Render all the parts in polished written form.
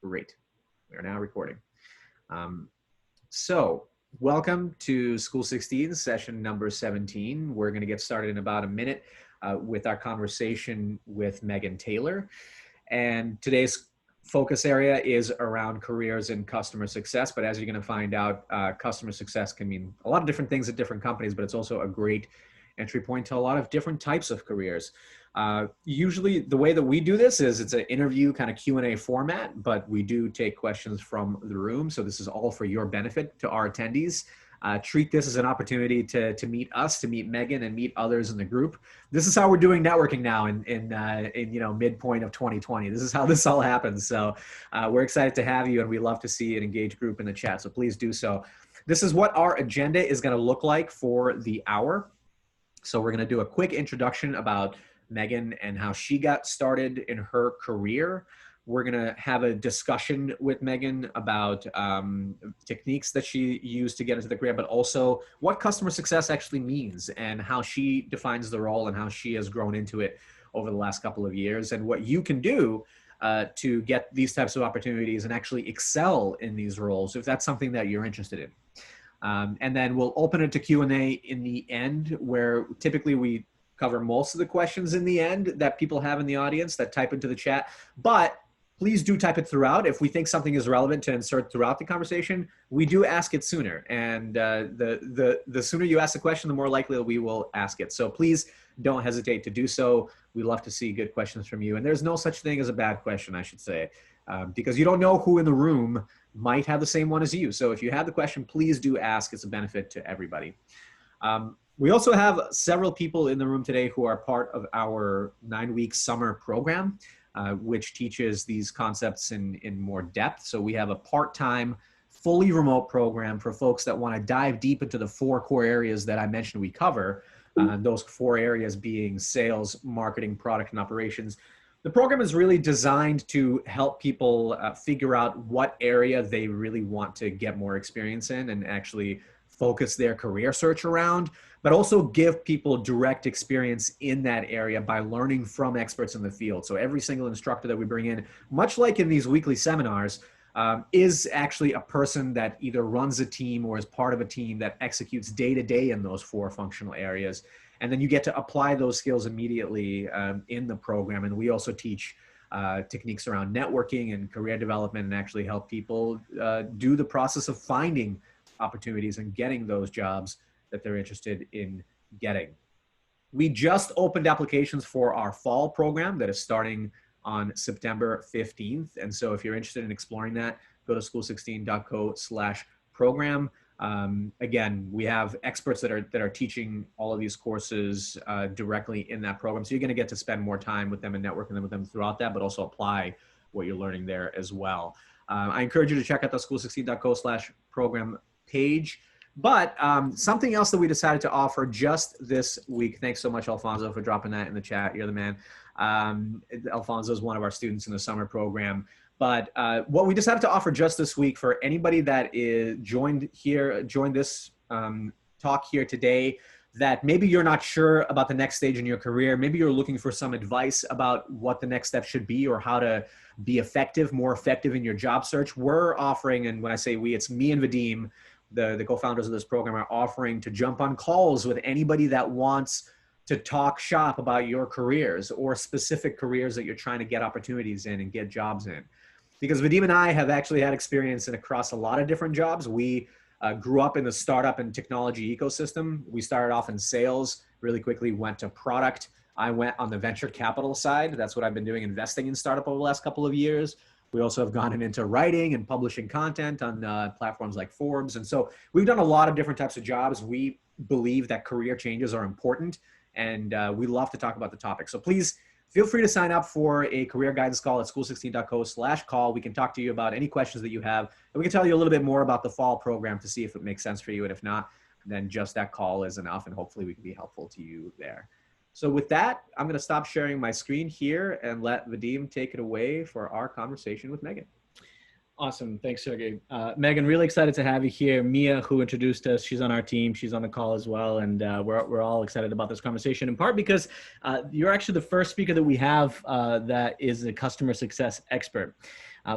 Great. We are now recording. So welcome to School 16, session number 17. We're going to get started in about a minute with our conversation with Megan Taylor. And today's focus area is around careers in customer success. But as you're going to find out, customer success can mean a lot of different things at different companies, but it's also a great entry point to a lot of different types of careers. Usually the way that we do this is it's an interview kind of Q&A format, but we do take questions from the room. So this is all for your benefit to our attendees. Treat this as an opportunity to meet us, to meet Megan and meet others in the group. This is how we're doing networking now in midpoint of 2020. This is how this all happens. So we're excited to have you, and we love to see an engaged group in the chat. So please do so. This is what our agenda is going to look like for the hour. So we're going to do a quick introduction about Megan and how she got started in her career. We're going to have a discussion with Megan about techniques that she used to get into the career, but also what customer success actually means and how she defines the role and how she has grown into it over the last couple of years, and what you can do to get these types of opportunities and actually excel in these roles if that's something that you're interested in. And then we'll open it to Q&A in the end, where typically we cover most of the questions in the end that people have in the audience that type into the chat. But please do type it throughout. If we think something is relevant to insert throughout the conversation, we do ask it sooner. And the sooner you ask the question, the more likely that we will ask it. So please don't hesitate to do so. We love to see good questions from you. And there's no such thing as a bad question, I should say, because you don't know who in the room might have the same one as you. So if you have the question, please do ask. It's a benefit to everybody. We also have several people in the room today who are part of our 9-week summer program, which teaches these concepts in more depth. So we have a part-time, fully remote program for folks that want to dive deep into the 4 core areas that I mentioned we cover, those 4 areas being sales, marketing, product, and operations. The program is really designed to help people figure out what area they really want to get more experience in and actually focus their career search around, but also give people direct experience in that area by learning from experts in the field. So every single instructor that we bring in, much like in these weekly seminars, is actually a person that either runs a team or is part of a team that executes day to day in those 4 functional areas. And then you get to apply those skills immediately in the program. And we also teach techniques around networking and career development and actually help people do the process of finding opportunities and getting those jobs that they're interested in getting. We just opened applications for our fall program that is starting on September 15th. And so if you're interested in exploring that, go to school16.co/program. Again, we have experts that are teaching all of these courses directly in that program. So you're going to get to spend more time with them and networking with them throughout that, but also apply what you're learning there as well. I encourage you to check out the school16.co/program page. But something else that we decided to offer just this week, thanks so much, Alfonso, for dropping that in the chat. You're the man. Alfonso is one of our students in the summer program. But what we decided to offer just this week for anybody that is joined this talk here today, that maybe you're not sure about the next stage in your career, maybe you're looking for some advice about what the next step should be or how to be more effective in your job search, we're offering, and when I say we, it's me and Vadim, the co-founders of this program, are offering to jump on calls with anybody that wants to talk shop about your careers or specific careers that you're trying to get opportunities in and get jobs in. Because Vadim and I have actually had experience across a lot of different jobs. We grew up in the startup and technology ecosystem. We started off in sales, really quickly went to product. I went on the venture capital side. That's what I've been doing, investing in startup over the last couple of years. We also have gone into writing and publishing content on platforms like Forbes. And so we've done a lot of different types of jobs. We believe that career changes are important, and we love to talk about the topic. So please feel free to sign up for a career guidance call at school16.co/call. We can talk to you about any questions that you have, and we can tell you a little bit more about the fall program to see if it makes sense for you. And if not, then just that call is enough, and hopefully we can be helpful to you there. So with that, I'm going to stop sharing my screen here and let Vadim take it away for our conversation with Megan. Awesome. Thanks, Sergey. Megan, really excited to have you here. Mia, who introduced us, she's on our team. She's on the call as well. And we're all excited about this conversation, in part because you're actually the first speaker that we have that is a customer success expert.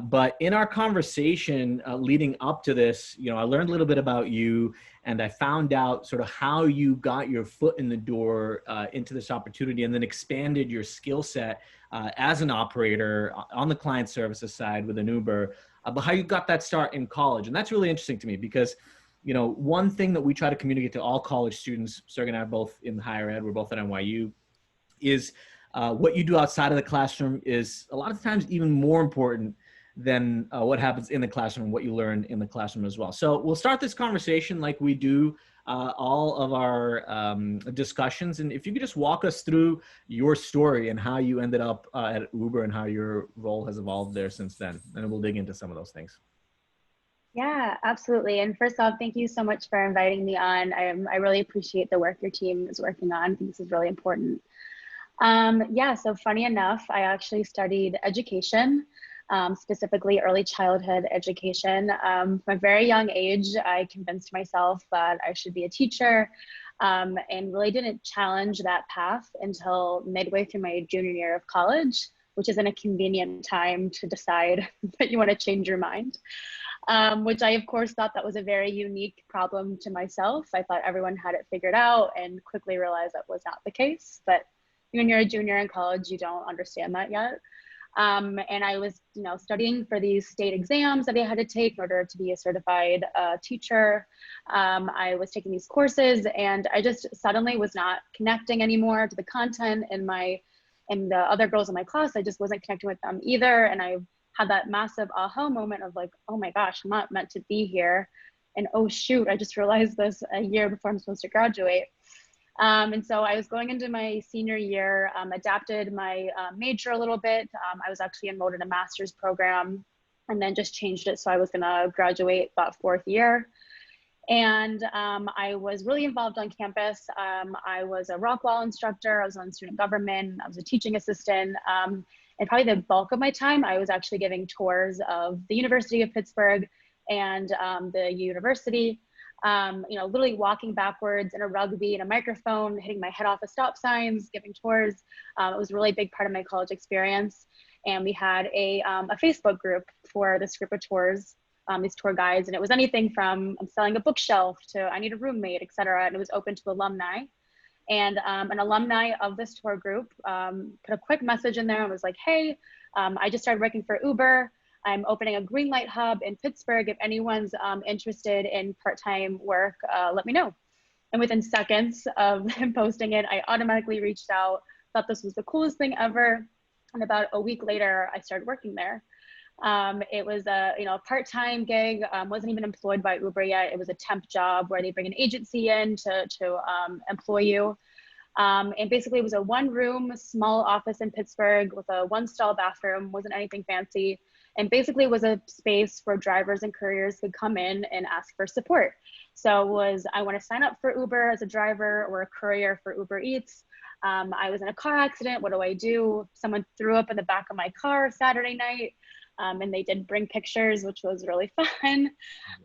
But in our conversation leading up to this, I learned a little bit about you, and I found out sort of how you got your foot in the door into this opportunity and then expanded your skill set as an operator on the client services side with an Uber, but how you got that start in college. And that's really interesting to me because, one thing that we try to communicate to all college students, Sergey and I are both in higher ed, we're both at NYU, is what you do outside of the classroom is a lot of times even more important than what happens in the classroom and what you learn in the classroom as well. So we'll start this conversation like we do all of our discussions. And if you could just walk us through your story and how you ended up at Uber and how your role has evolved there since then. And we'll dig into some of those things. Yeah, absolutely. And first off, thank you so much for inviting me on. I really appreciate the work your team is working on. I think this is really important. Yeah, so funny enough, I actually studied education. Specifically early childhood education. From a very young age, I convinced myself that I should be a teacher and really didn't challenge that path until midway through my junior year of college, which isn't a convenient time to decide that you want to change your mind. Which I, of course, thought that was a very unique problem to myself. I thought everyone had it figured out and quickly realized that was not the case. But when you're a junior in college, you don't understand that yet. And I was, studying for these state exams that I had to take in order to be a certified teacher. I was taking these courses, and I just suddenly was not connecting anymore to the content and the other girls in my class. I just wasn't connecting with them either. And I had that massive aha moment of like, oh my gosh, I'm not meant to be here. And oh shoot, I just realized this a year before I'm supposed to graduate. And so I was going into my senior year, adapted my major a little bit. I was actually enrolled in a master's program and then just changed it. So I was gonna graduate about fourth year. And I was really involved on campus. I was a rock wall instructor. I was on student government. I was a teaching assistant. And probably the bulk of my time, I was actually giving tours of the University of Pittsburgh and the university. Literally walking backwards in a rugby and a microphone, hitting my head off of stop signs, giving tours. It was a really big part of my college experience. And we had a Facebook group for this group of tours, these tour guides. And it was anything from I'm selling a bookshelf to I need a roommate, et cetera. And it was open to alumni. And an alumni of this tour group put a quick message in there and was like, hey, I just started working for Uber. I'm opening a green light hub in Pittsburgh. If anyone's interested in part-time work, let me know. And within seconds of him posting it, I automatically reached out, thought this was the coolest thing ever. And about a week later, I started working there. It was a part-time gig, wasn't even employed by Uber yet. It was a temp job where they bring an agency in to employ you. And basically it was a one-room small office in Pittsburgh with a one-stall bathroom, wasn't anything fancy. And basically it was a space where drivers and couriers could come in and ask for support. So I want to sign up for Uber as a driver or a courier for Uber Eats. I was in a car accident. What do I do? Someone threw up in the back of my car Saturday night. And they did bring pictures, which was really fun.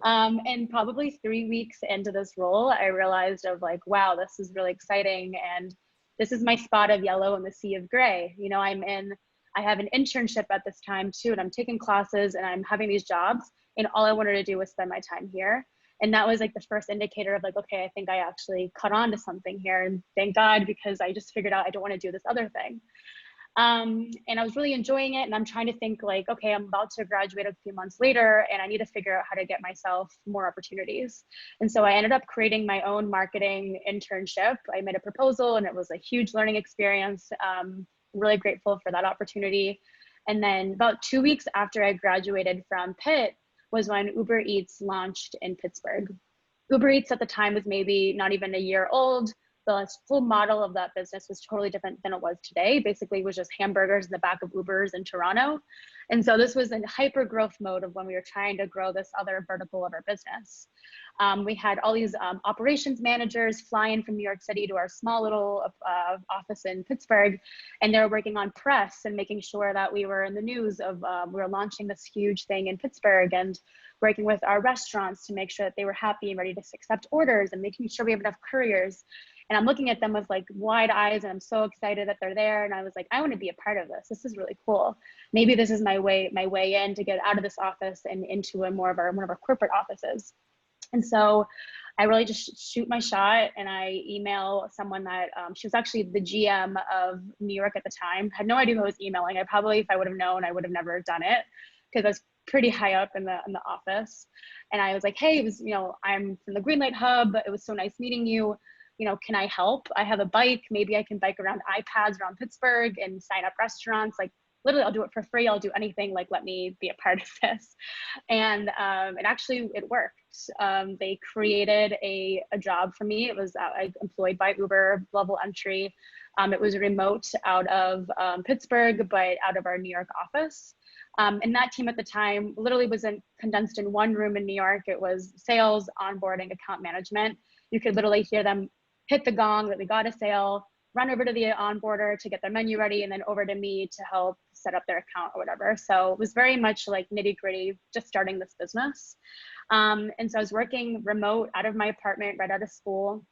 And probably 3 weeks into this role, I realized of like, wow, this is really exciting. And this is my spot of yellow in the sea of gray. I have an internship at this time too, and I'm taking classes and I'm having these jobs, and all I wanted to do was spend my time here. And that was like the first indicator of like, okay, I think I actually caught on to something here. And thank God, because I just figured out I don't want to do this other thing. And I was really enjoying it. And I'm trying to think like, okay, I'm about to graduate a few months later and I need to figure out how to get myself more opportunities. And so I ended up creating my own marketing internship. I made a proposal and it was a huge learning experience. Really grateful for that opportunity. And then about 2 weeks after I graduated from Pitt was when Uber Eats launched in Pittsburgh. Uber Eats at the time was maybe not even a year old. the full model of that business was totally different than it was today. Basically, it was just hamburgers in the back of Ubers in Toronto. And so this was in hyper growth mode of when we were trying to grow this other vertical of our business. We had all these operations managers fly in from New York City to our small little office in Pittsburgh, and they were working on press and making sure that we were in the news of we were launching this huge thing in Pittsburgh, and working with our restaurants to make sure that they were happy and ready to accept orders, and making sure we have enough couriers. And I'm looking at them with like wide eyes, and I'm so excited that they're there. And I was like, I want to be a part of this. This is really cool. Maybe this is my way in to get out of this office and into one of our corporate offices. And so I really just shoot my shot, and I email someone that she was actually the GM of New York at the time. Had no idea who I was emailing. I probably, if I would have known, I would have never done it, because I was pretty high up in the office. And I was like, hey, it was, I'm from the Greenlight Hub. It was so nice meeting you. Can I help? I have a bike. Maybe I can bike around iPads around Pittsburgh and sign up restaurants. Like, literally, I'll do it for free. I'll do anything. Like, let me be a part of this. And it worked. They created a job for me. It was I employed by Uber, level entry. It was remote out of Pittsburgh, but out of our New York office. And that team at the time literally wasn't condensed in one room in New York. It was sales, onboarding, account management. You could literally hear them hit the gong that we got a sale, run over to the onboarder to get their menu ready, and then over to me to help set up their account or whatever. So it was very much like nitty gritty, just starting this business. And so I was working remote out of my apartment, right out of school,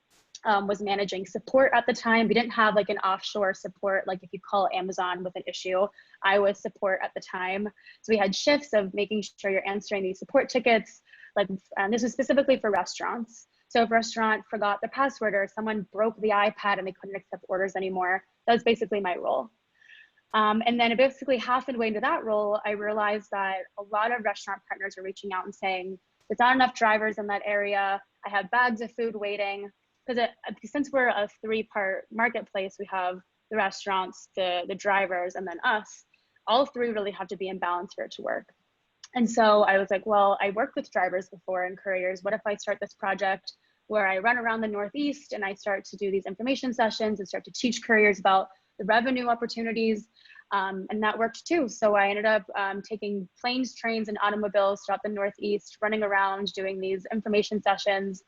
was managing support at the time. We didn't have like an offshore support, like if you call Amazon with an issue, I was support at the time. So we had shifts of making sure you're answering these support tickets. And this was specifically for restaurants. So if a restaurant forgot the password or someone broke the iPad and they couldn't accept orders anymore, that was basically my role. And then basically halfway into that role, I realized that a lot of restaurant partners were reaching out and saying, there's not enough drivers in that area. I have bags of food waiting. Because since we're a three-part marketplace, we have the restaurants, the drivers, and then us. All three really have to be in balance for it to work. And so I was like, well, I worked with drivers before and couriers. What if I start this project where I run around the Northeast and I start to do these information sessions and start to teach couriers about the revenue opportunities? And that worked too. So I ended up taking planes, trains, and automobiles throughout the Northeast, running around doing these information sessions,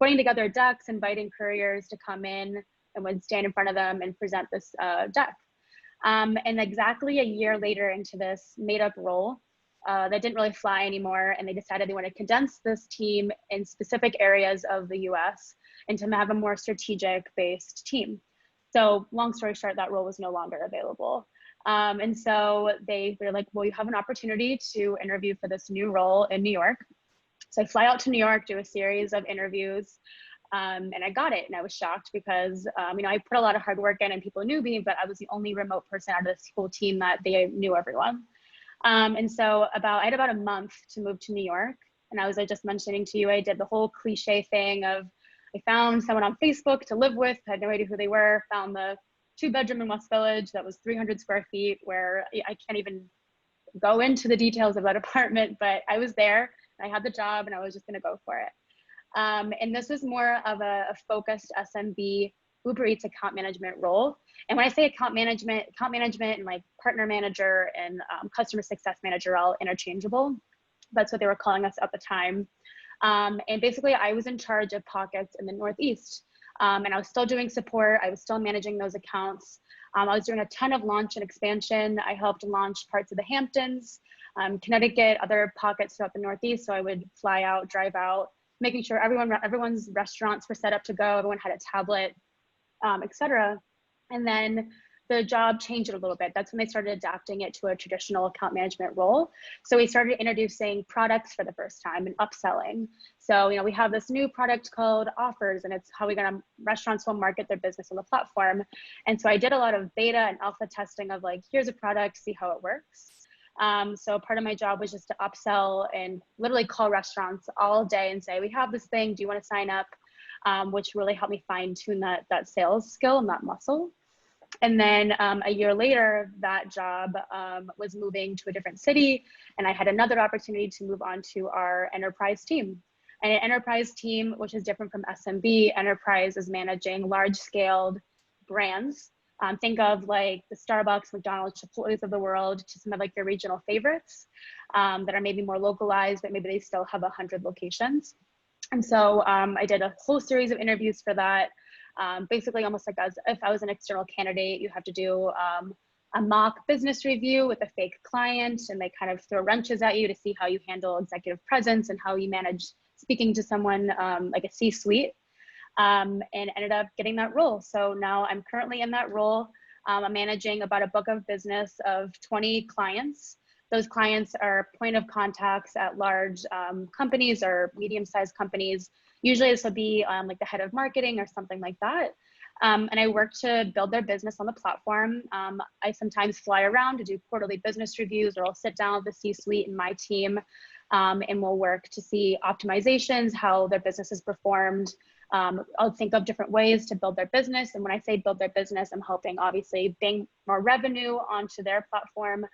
putting together decks, inviting couriers to come in and would stand in front of them and present this deck. And exactly a year later into this made up role, that didn't really fly anymore, and they decided they want to condense this team in specific areas of the US and to have a more strategic based team. So long story short, that role was no longer available. And so they're like, well, you have an opportunity to interview for this new role in New York. So I fly out to New York, do a series of interviews, and I got it. And I was shocked because, I put a lot of hard work in and people knew me, but I was the only remote person out of this whole team that they knew everyone. And so I had about a month to move to New York. And I was just mentioning to you, I did the whole cliche thing of, I found someone on Facebook to live with, had no idea who they were, found the 2-bedroom in West Village that was 300 square feet, where I can't even go into the details of that apartment, but I was there, I had the job, and I was just gonna go for it. And this was more of a focused SMB Uber Eats account management role. And when I say account management and like partner manager and customer success manager are all interchangeable. That's what they were calling us at the time. And basically I was in charge of pockets in the Northeast. And I was still doing support. I was still managing those accounts. I was doing a ton of launch and expansion. I helped launch parts of the Hamptons, Connecticut, other pockets throughout the Northeast. So I would fly out, drive out, making sure everyone's restaurants were set up to go. Everyone had a tablet, etc. And then the job changed a little bit. That's when they started adapting it to a traditional account management role. So we started introducing products for the first time and upselling. So, we have this new product called Offers, and it's how restaurants will market their business on the platform. And so I did a lot of beta and alpha testing of like, here's a product, see how it works. So part of my job was just to upsell and literally call restaurants all day and say, we have this thing, do you want to sign up? Which really helped me fine tune that sales skill and that muscle. And then a year later, that job was moving to a different city, and I had another opportunity to move on to our enterprise team. And an enterprise team, which is different from SMB, enterprise is managing large scaled brands. Think of like the Starbucks, McDonald's, Chipotle's of the world to some of like your regional favorites that are maybe more localized, but maybe they still have 100 locations. And so I did a whole series of interviews for that. Basically, almost like as if I was an external candidate, you have to do a mock business review with a fake client, and they kind of throw wrenches at you to see how you handle executive presence and how you manage speaking to someone like a C-suite, and ended up getting that role. So now I'm currently in that role. I'm managing about a book of business of 20 clients. Those clients are point of contacts at large companies or medium-sized companies. Usually this will be like the head of marketing or something like that. And I work to build their business on the platform. I sometimes fly around to do quarterly business reviews, or I'll sit down with the C-suite and my team, and we'll work to see optimizations, how their business has performed. I'll think of different ways to build their business. And when I say build their business, I'm helping obviously bring more revenue onto their platform,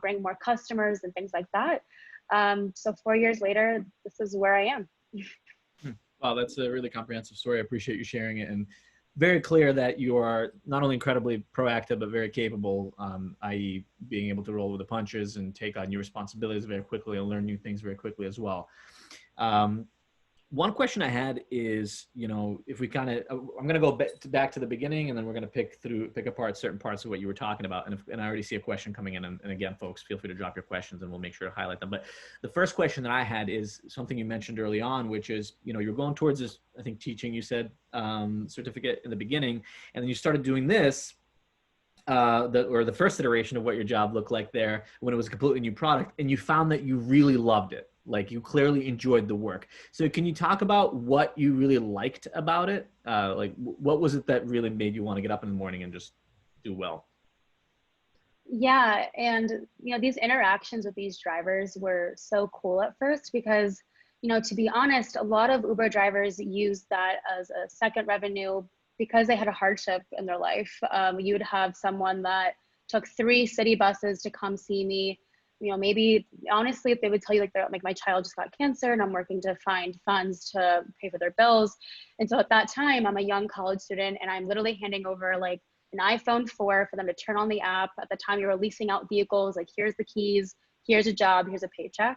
bring more customers and things like that. So 4 years later, this is where I am. Wow, that's a really comprehensive story. I appreciate you sharing it, and very clear that you are not only incredibly proactive, but very capable, i.e. being able to roll with the punches and take on new responsibilities very quickly and learn new things very quickly as well. One question I had is, you know, if we kind of, I'm going to go back to the beginning, and then we're going to pick apart certain parts of what you were talking about. And I already see a question coming in. And again, folks, feel free to drop your questions and we'll make sure to highlight them. But the first question that I had is something you mentioned early on, which is, you know, you're going towards this, I think, teaching, you said, certificate in the beginning, and then you started doing this, the first iteration of what your job looked like there when it was a completely new product, and you found that you really loved it. Like, you clearly enjoyed the work. So can you talk about what you really liked about it? Like, what was it that really made you want to get up in the morning and just do well? Yeah, and you know, these interactions with these drivers were so cool at first because, you know, to be honest, a lot of Uber drivers use that as a second revenue because they had a hardship in their life. You would have someone that took 3 city buses to come see me. You know, maybe honestly, if they would tell you like, they're like, my child just got cancer and I'm working to find funds to pay for their bills. And so at that time, I'm a young college student and I'm literally handing over like an iPhone 4 for them to turn on the app. At the time, you were leasing out vehicles, like, here's the keys, here's a job, here's a paycheck.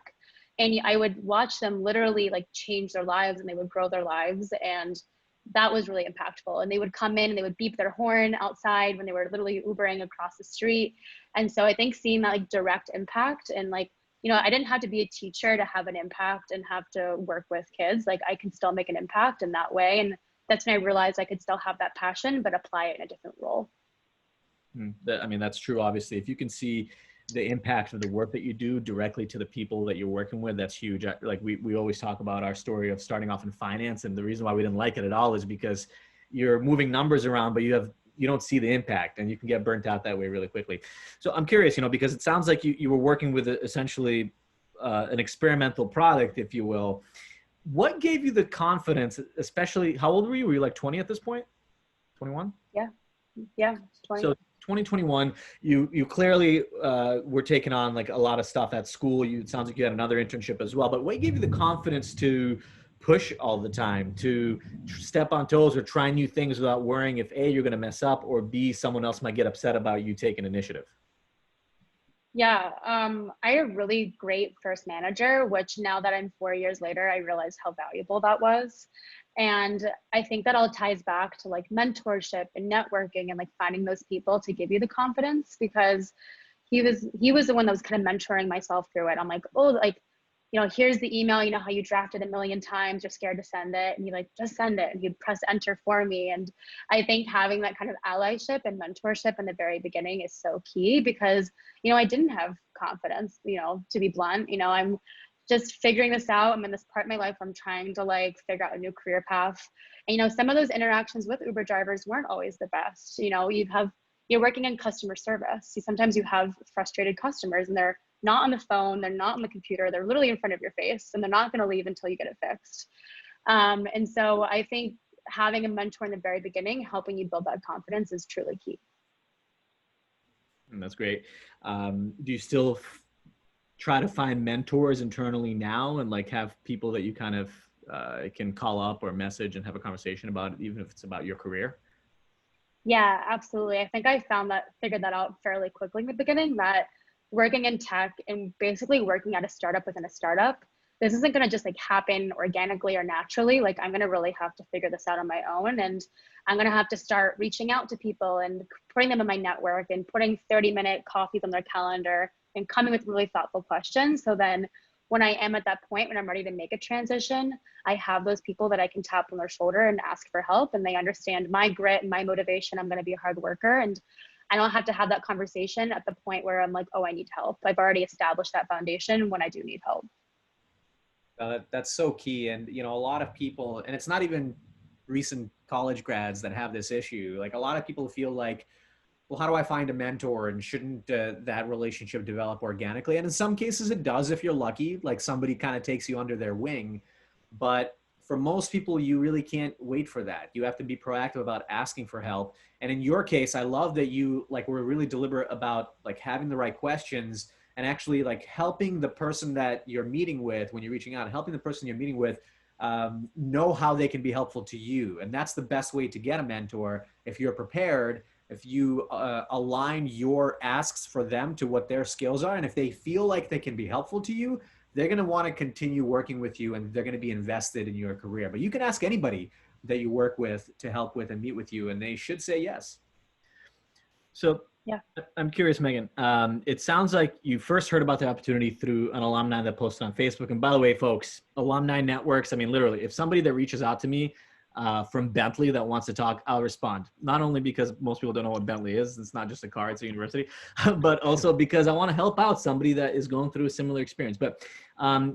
And I would watch them literally like change their lives, and they would grow their lives. And that was really impactful. And they would come in and they would beep their horn outside when they were literally Ubering across the street. And so I think seeing that like direct impact, and like, you know, I didn't have to be a teacher to have an impact and have to work with kids. Like, I can still make an impact in that way. And that's when I realized I could still have that passion, but apply it in a different role. I mean, that's true. Obviously, if you can see the impact of the work that you do directly to the people that you're working with, that's huge. Like, we always talk about our story of starting off in finance, and the reason why we didn't like it at all is because you're moving numbers around, but you don't see the impact, and you can get burnt out that way really quickly. So I'm curious, you know, because it sounds like you were working with essentially an experimental product, if you will. What gave you the confidence, especially, how old were you? Were you like 20 at this point? 21? Yeah, 20. So 2021, you clearly were taking on like a lot of stuff at school. It sounds like you had another internship as well. But what gave you the confidence to push all the time, to step on toes or try new things without worrying if A, you're going to mess up, or B, someone else might get upset about you taking initiative? Yeah, I had a really great first manager, which now that I'm 4 years later, I realize how valuable that was. And I think that all ties back to like mentorship and networking and like finding those people to give you the confidence, because he was the one that was kind of mentoring myself through it. I'm like, oh, like, you know, here's the email, you know how you drafted a million times, you're scared to send it, and you like, just send it. And he'd press enter for me. And I think having that kind of allyship and mentorship in the very beginning is so key, because, you know, I didn't have confidence, you know, to be blunt. You know, I'm just figuring this out. I'm in this part of my life where I'm trying to like figure out a new career path. And, you know, some of those interactions with Uber drivers weren't always the best. You know, you're working in customer service. Sometimes you have frustrated customers, and they're not on the phone, they're not on the computer, they're literally in front of your face, and they're not going to leave until you get it fixed. And so I think having a mentor in the very beginning, helping you build that confidence, is truly key. That's great. Do you still try to find mentors internally now, and like have people that you kind of can call up or message and have a conversation about it, even if it's about your career? Yeah, absolutely. I think I figured that out fairly quickly in the beginning, that working in tech and basically working at a startup within a startup, this isn't going to just like happen organically or naturally. Like I'm going to really have to figure this out on my own. And I'm going to have to start reaching out to people and putting them in my network and putting 30-minute coffees on their calendar and coming with really thoughtful questions. So then when I am at that point, when I'm ready to make a transition, I have those people that I can tap on their shoulder and ask for help, and they understand my grit and my motivation. I'm going to be a hard worker, and I don't have to have that conversation at the point where I'm like, oh, I need help. I've already established that foundation when I do need help. That's so key. And, you know, a lot of people, and it's not even recent college grads that have this issue. Like a lot of people feel like, well, how do I find a mentor? And shouldn't that relationship develop organically? And in some cases it does, if you're lucky, like somebody kind of takes you under their wing. But for most people, you really can't wait for that. You have to be proactive about asking for help. And in your case, I love that you like were really deliberate about like having the right questions and actually like helping the person that you're meeting with when you're reaching out, helping the person you're meeting with know how they can be helpful to you. And that's the best way to get a mentor. If you're prepared, if you align your asks for them to what their skills are, and if they feel like they can be helpful to you, they're going to want to continue working with you and they're going to be invested in your career. But you can ask anybody that you work with to help with and meet with you, and they should say yes. So yeah, I'm curious, Megan. It sounds like you first heard about the opportunity through an alumni that posted on Facebook. And by the way, folks, alumni networks, I mean, literally, if somebody that reaches out to me from Bentley that wants to talk, I'll respond. Not only because most people don't know what Bentley is, it's not just a car, it's a university, but also because I want to help out somebody that is going through a similar experience. But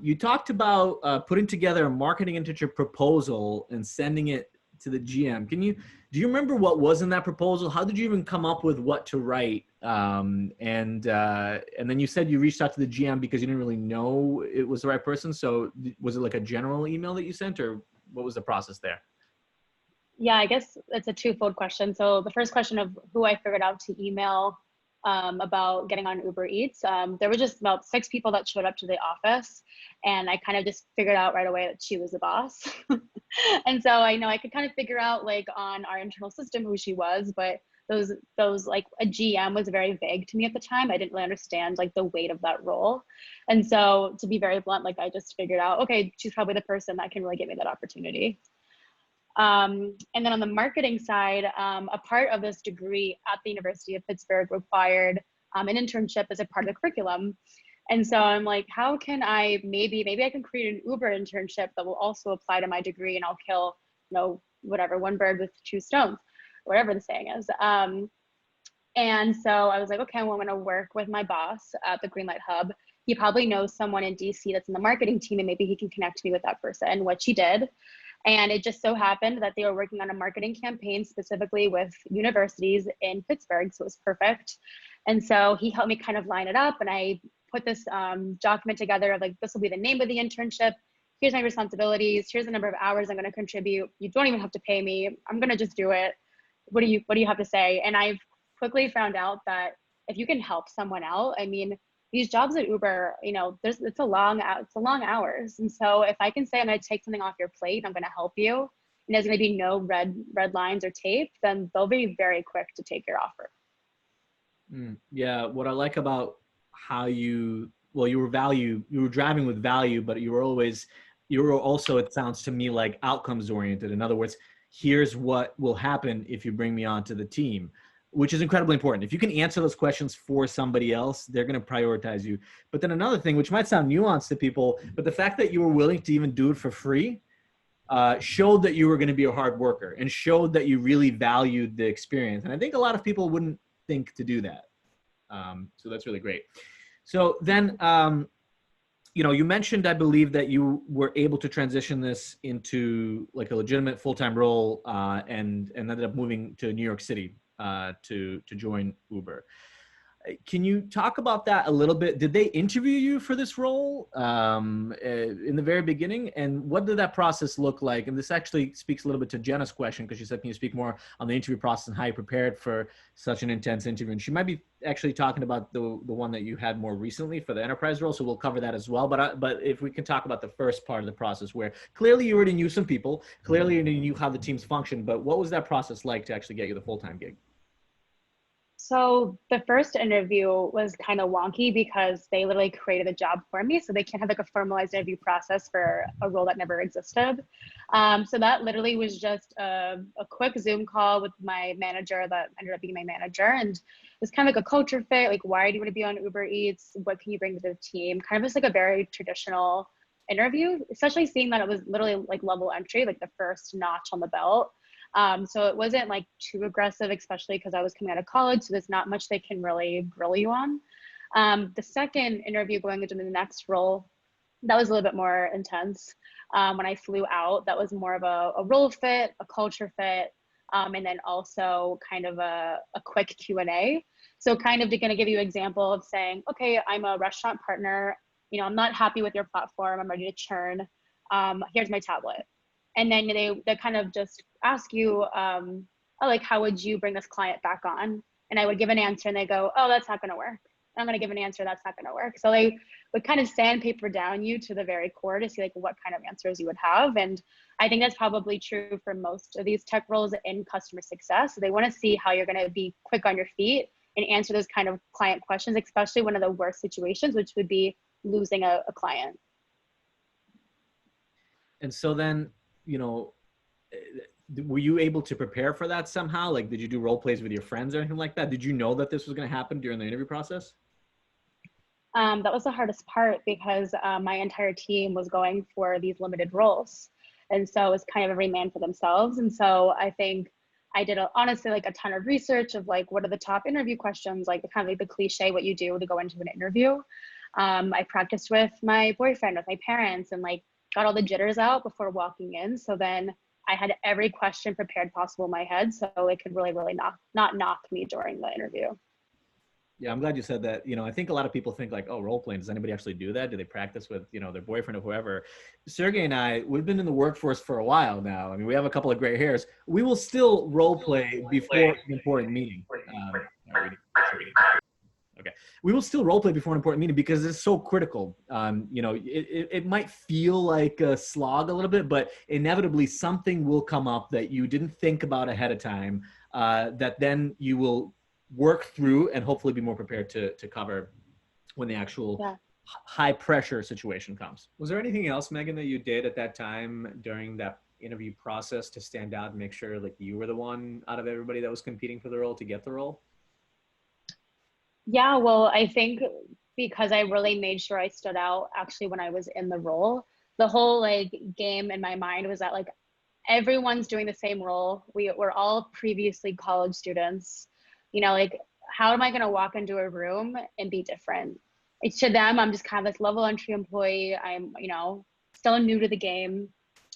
you talked about putting together a marketing internship proposal and sending it to the GM. Do you remember what was in that proposal? How did you even come up with what to write? And then you said you reached out to the GM because you didn't really know it was the right person. So was it like a general email that you sent, or what was the process there? Yeah, I guess it's a twofold question. So the first question of who I figured out to email about getting on Uber Eats, there were just about 6 people that showed up to the office, and I kind of just figured out right away that she was the boss. And so I know I could kind of figure out like on our internal system who she was, but those like a GM was very vague to me at the time. I didn't really understand like the weight of that role. And so to be very blunt, like I just figured out, okay, she's probably the person that can really give me that opportunity. And then on the marketing side, a part of this degree at the University of Pittsburgh required an internship as a part of the curriculum. And so I'm like, how can I maybe I can create an Uber internship that will also apply to my degree, and I'll kill, whatever, one bird with 2 stones, whatever the saying is. And so I was like, okay, well, I'm going to work with my boss at the Greenlight Hub. He probably knows someone in DC that's in the marketing team, and maybe he can connect me with that person, which he did. And it just so happened that they were working on a marketing campaign specifically with universities in Pittsburgh. So it was perfect. And so he helped me kind of line it up. And I put this document together of like, this will be the name of the internship. Here's my responsibilities. Here's the number of hours I'm going to contribute. You don't even have to pay me. I'm going to just do it. What do you have to say? And I've quickly found out that if you can help someone out, I mean, these jobs at Uber, it's a long hours. And so if I can say I'm going to take something off your plate, I'm going to help you, and there's going to be no red lines or tape, then they'll be very quick to take your offer. Yeah. What I like about how you were driving with value, but you were also, it sounds to me like outcomes oriented. In other words, here's what will happen if you bring me onto the team, which is incredibly important. If you can answer those questions for somebody else, they're going to prioritize you. But then another thing, which might sound nuanced to people, but the fact that you were willing to even do it for free showed that you were going to be a hard worker and showed that you really valued the experience. And I think a lot of people wouldn't think to do that. So that's really great. So then, you mentioned, I believe, that you were able to transition this into like a legitimate full-time role and ended up moving to New York City to join Uber. Can you talk about that a little bit? Did they interview you for this role in the very beginning? And what did that process look like? And this actually speaks a little bit to Jenna's question, because she said, can you speak more on the interview process and how you prepared for such an intense interview? And she might be actually talking about the one that you had more recently for the enterprise role. So we'll cover that as well. But if we can talk about the first part of the process, where clearly you already knew some people, clearly you knew how the teams function, but what was that process like to actually get you the full-time gig? So the first interview was kind of wonky because they literally created a job for me. So they can't have like a formalized interview process for a role that never existed. So that literally was just a quick Zoom call with my manager that ended up being my manager. And it was kind of like a culture fit. Like, why do you want to be on Uber Eats? What can you bring to the team? Kind of just like a very traditional interview, especially seeing that it was literally like level entry, like the first notch on the belt. So it wasn't like too aggressive, especially because I was coming out of college. So there's not much they can really grill you on. The second interview going into the next role, that was a little bit more intense. When I flew out, that was more of a role fit, a culture fit, and then also kind of a quick Q&A. So kind of going to give you an example of saying, okay, I'm a restaurant partner. You know, I'm not happy with your platform. I'm ready to churn. Here's my tablet. And then they kind of just ask you, oh, like, how would you bring this client back on? And I would give an answer and they go, oh, that's not going to work. I'm going to give an answer, that's not going to work. So they would kind of sandpaper down you to the very core to see like what kind of answers you would have. And I think that's probably true for most of these tech roles in customer success. So they want to see how you're going to be quick on your feet and answer those kind of client questions, especially one of the worst situations, which would be losing a client. And so then, you know, were you able to prepare for that somehow? Like, did you do role plays with your friends or anything like that? Did you know that this was going to happen during the interview process? That was the hardest part because my entire team was going for these limited roles. And so it was kind of every man for themselves. And so I think I did honestly like a ton of research of like, what are the top interview questions? Like the kind of like the cliche, what you do to go into an interview. I practiced with my boyfriend, with my parents, and like got all the jitters out before walking in. So then I had every question prepared possible in my head, so it could really, really not knock me during the interview. Yeah, I'm glad you said that. You know, I think a lot of people think like, oh, role playing, does anybody actually do that? Do they practice with, you know, their boyfriend or whoever? Sergey and I, we've been in the workforce for a while now. I mean, we have a couple of gray hairs. We will still role play before an important meeting. Okay. We will still role play before an important meeting because it's so critical. You know, it might feel like a slog a little bit, but inevitably something will come up that you didn't think about ahead of time that then you will work through and hopefully be more prepared to cover when the actual high pressure situation comes. Was there anything else, Megan, that you did at that time during that interview process to stand out and make sure like you were the one out of everybody that was competing for the role to get the role? Yeah, well, I think because I really made sure I stood out actually when I was in the role, the whole like game in my mind was that like everyone's doing the same role. We're all previously college students. You know, like how am I going to walk into a room and be different? It's to them, I'm just kind of this level entry employee. I'm, you know, still new to the game.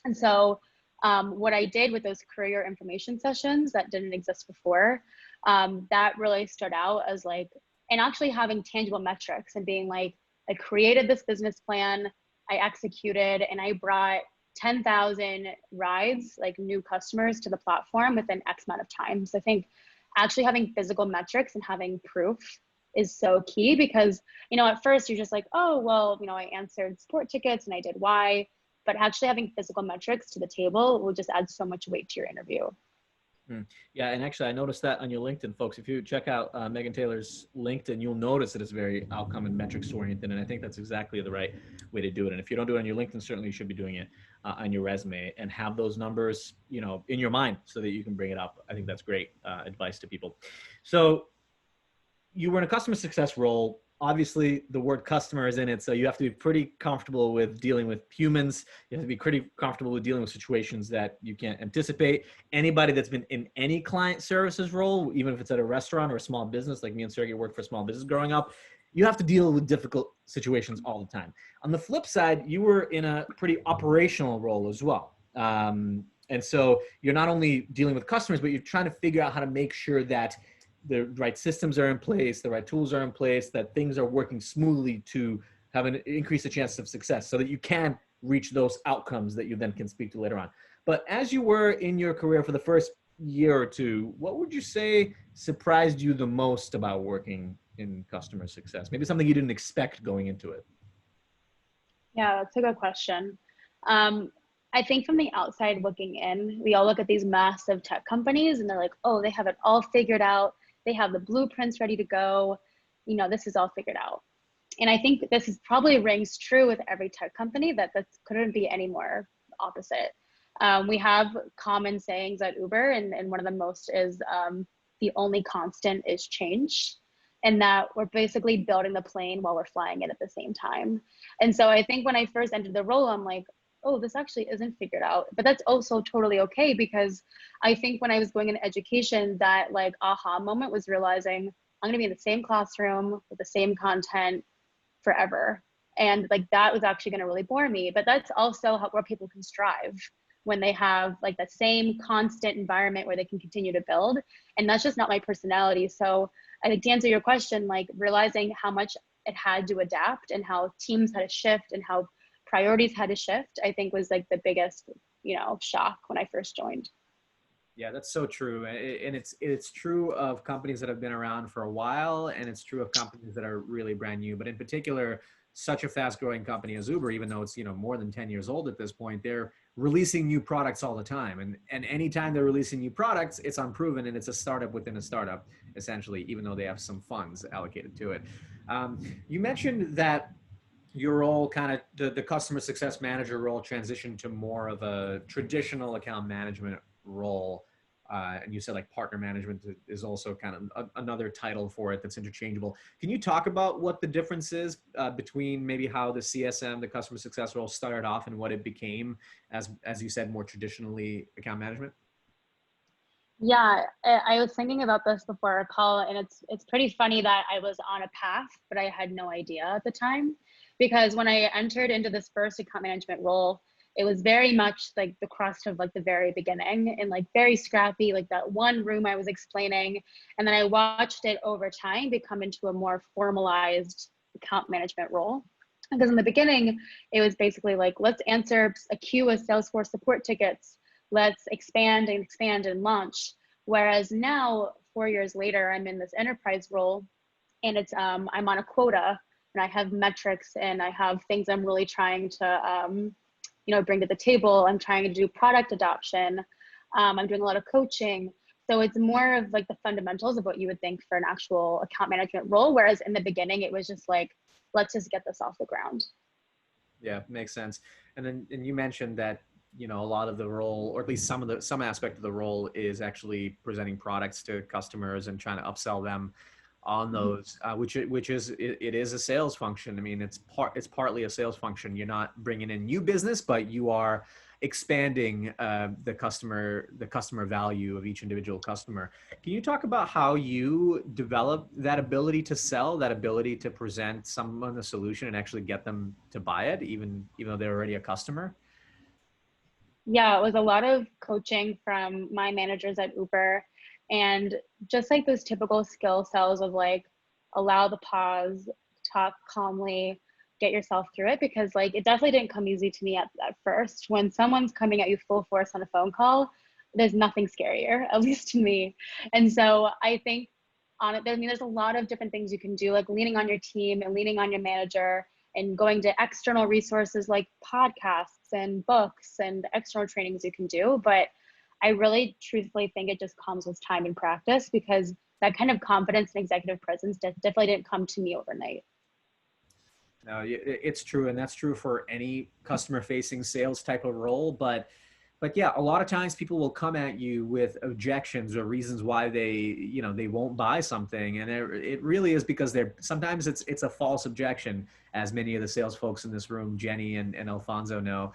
And so what I did with those career information sessions that didn't exist before, that really stood out as like, and actually having tangible metrics and being like, I created this business plan, I executed, and I brought 10,000 rides, like new customers to the platform within X amount of time. So I think actually having physical metrics and having proof is so key because, you know, at first you're just like, oh, well, you know, I answered sport tickets and I did Y, but actually having physical metrics to the table will just add so much weight to your interview. Yeah, and actually I noticed that on your LinkedIn, folks. If you check out Megan Taylor's LinkedIn, you'll notice that it's very outcome and metrics oriented, and I think that's exactly the right way to do it. And if you don't do it on your LinkedIn, certainly you should be doing it on your resume and have those numbers, you know, in your mind so that you can bring it up. I think that's great advice to people. So you were in a customer success role. Obviously, the word customer is in it, so you have to be pretty comfortable with dealing with humans. You have to be pretty comfortable with dealing with situations that you can't anticipate. Anybody that's been in any client services role, even if it's at a restaurant or a small business, like me and Sergey worked for a small business growing up, you have to deal with difficult situations all the time. On the flip side, you were in a pretty operational role as well. And so you're not only dealing with customers, but you're trying to figure out how to make sure that the right systems are in place, the right tools are in place, that things are working smoothly to have an increase the chances of success so that you can reach those outcomes that you then can speak to later on. But as you were in your career for the first year or two, what would you say surprised you the most about working in customer success? Maybe something you didn't expect going into it. Yeah, that's a good question. Um, I think from the outside looking in, we all look at these massive tech companies and they're like, oh, they have it all figured out. They have the blueprints ready to go. You know, this is all figured out. And I think this is probably rings true with every tech company that couldn't be any more opposite. We have common sayings at Uber, and one of the most is the only constant is change, and that we're basically building the plane while we're flying it at the same time. And so I think when I first entered the role, I'm like, oh, this actually isn't figured out. But that's also totally okay, because I think when I was going into education, that like aha moment was realizing I'm going to be in the same classroom with the same content forever. And like that was actually going to really bore me. But that's also where people can strive, when they have like that same constant environment where they can continue to build. And that's just not my personality. So I think to answer your question, like realizing how much it had to adapt and how teams had to shift and how priorities had to shift, I think was like the biggest, shock when I first joined. Yeah, that's so true. And it's true of companies that have been around for a while, and it's true of companies that are really brand new. But in particular, such a fast growing company as Uber, even though it's, more than 10 years old at this point, they're releasing new products all the time. And anytime they're releasing new products, it's unproven, and it's a startup within a startup, essentially, even though they have some funds allocated to it. You mentioned that your role, kind of the customer success manager role, transitioned to more of a traditional account management role. And you said like partner management is also kind of another title for it that's interchangeable. Can you talk about what the difference is between maybe how the CSM, the customer success role, started off and what it became as you said, more traditionally account management? Yeah, I was thinking about this before our call, and it's pretty funny that I was on a path, but I had no idea at the time, because when I entered into this first account management role, it was very much like the crust of like the very beginning, and like very scrappy, like that one room I was explaining, and then I watched it over time become into a more formalized account management role. Because in the beginning, it was basically like, let's answer a queue of Salesforce support tickets, let's expand and expand and launch. Whereas now, 4 years later, I'm in this enterprise role, and it's I'm on a quota, and I have metrics, and I have things I'm really trying to bring to the table. I'm trying to do product adoption. I'm doing a lot of coaching. So it's more of like the fundamentals of what you would think for an actual account management role. Whereas in the beginning, it was just like, let's just get this off the ground. Yeah, makes sense. And you mentioned that, a lot of the role, or at least some aspect of the role, is actually presenting products to customers and trying to upsell them on those, which is it is a sales function. I mean, it's partly a sales function. You're not bringing in new business, but you are expanding the customer value of each individual customer. Can you talk about how you develop that ability to sell, that ability to present someone a solution and actually get them to buy it, even though they're already a customer? Yeah, it was a lot of coaching from my managers at Uber, and just like those typical skill sales of like, allow the pause, talk calmly, get yourself through it, because like it definitely didn't come easy to me at first. When someone's coming at you full force on a phone call, there's nothing scarier, at least to me. And so I think on it, I mean, there's a lot of different things you can do, like leaning on your team and leaning on your manager, and going to external resources like podcasts and books and external trainings you can do. But I really truthfully think it just comes with time and practice, because that kind of confidence and executive presence definitely didn't come to me overnight. No, it's true, and that's true for any customer-facing sales type of role. But yeah, a lot of times people will come at you with objections or reasons why they won't buy something, and it really is because sometimes it's a false objection, as many of the sales folks in this room, Jenny and Alfonso, know,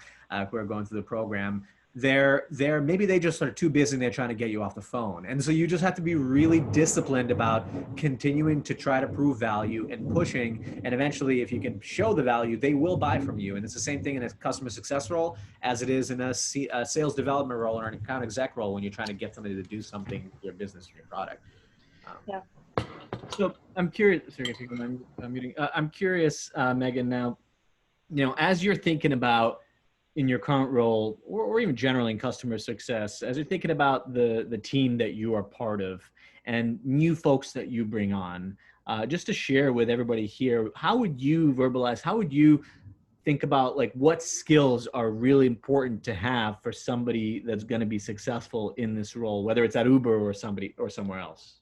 who are going through the program. Maybe they just are too busy and they're trying to get you off the phone. And so you just have to be really disciplined about continuing to try to prove value and pushing. And eventually, if you can show the value, they will buy from you. And it's the same thing in a customer success role as it is in a sales development role or an account exec role when you're trying to get somebody to do something with your business or your product. Yeah. So I'm curious, sorry if you can mind muting. I'm curious, Megan, now, as you're thinking about in your current role or even generally in customer success, as you're thinking about the team that you are part of and new folks that you bring on, just to share with everybody here, how would you verbalize, how would you think about like what skills are really important to have for somebody that's going to be successful in this role, whether it's at Uber or somebody or somewhere else?